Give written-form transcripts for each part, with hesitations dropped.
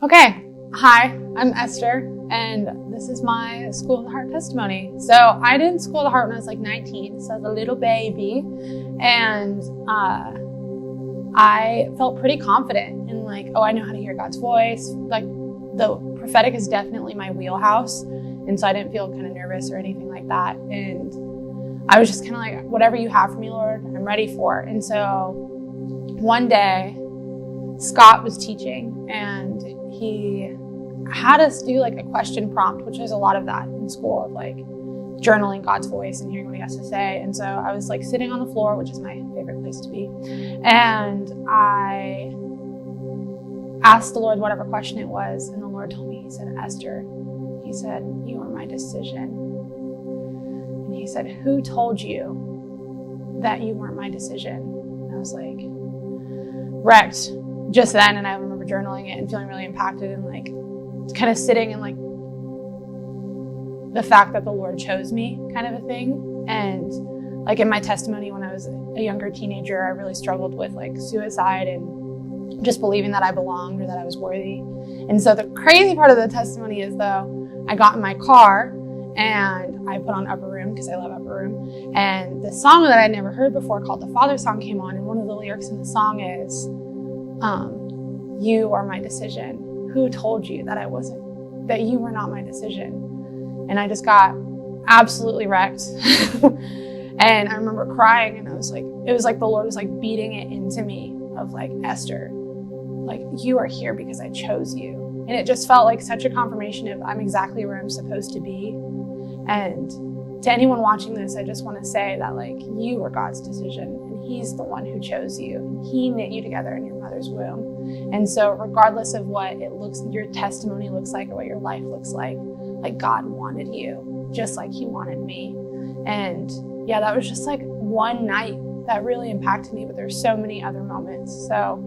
Okay, hi, I'm Esther, and this is my School of the Heart testimony. So I did School of the Heart when I was like 19, so I was a little baby, and I felt pretty confident in like, oh, I know how to hear God's voice. Like the prophetic is definitely my wheelhouse, and so I didn't feel kind of nervous or anything like that. And I was just kind of like, whatever you have for me, Lord, I'm ready for. And so one day, Scott was teaching, and he had us do like a question prompt, which is a lot of that in school, of like journaling God's voice and hearing what he has to say. And so I was like sitting on the floor, which is my favorite place to be. And I asked the Lord whatever question it was. And the Lord told me, he said, Esther, he said, you are my decision. And he said, who told you that you weren't my decision? And I was like, wrecked just then. And I remember journaling it and feeling really impacted and like kind of sitting in like the fact that the Lord chose me kind of a thing. And like in my testimony, when I was a younger teenager, I really struggled with like suicide and just believing that I belonged or that I was worthy. And so the crazy part of the testimony is though, I got in my car and I put on Upper Room because I love Upper Room. And the song that I'd never heard before called The Father Song came on. And one of the lyrics in the song is, you are my decision. Who told you that that you were not my decision? And I just got absolutely wrecked. And I remember crying, and I was like, it was like the Lord was like beating it into me of like, Esther, like you are here because I chose you. And it just felt like such a confirmation of I'm exactly where I'm supposed to be. And to anyone watching this, I just want to say that like you were God's decision, and he's the one who chose you, and he knit you together in your mother's womb. And so regardless of what your testimony looks like or what your life looks like God wanted you just like he wanted me. And yeah, that was just like one night that really impacted me, but there's so many other moments. So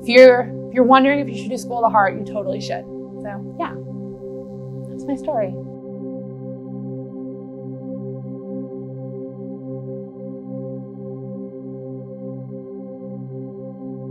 if you're wondering if you should do School of the Heart, you totally should. So yeah, that's my story.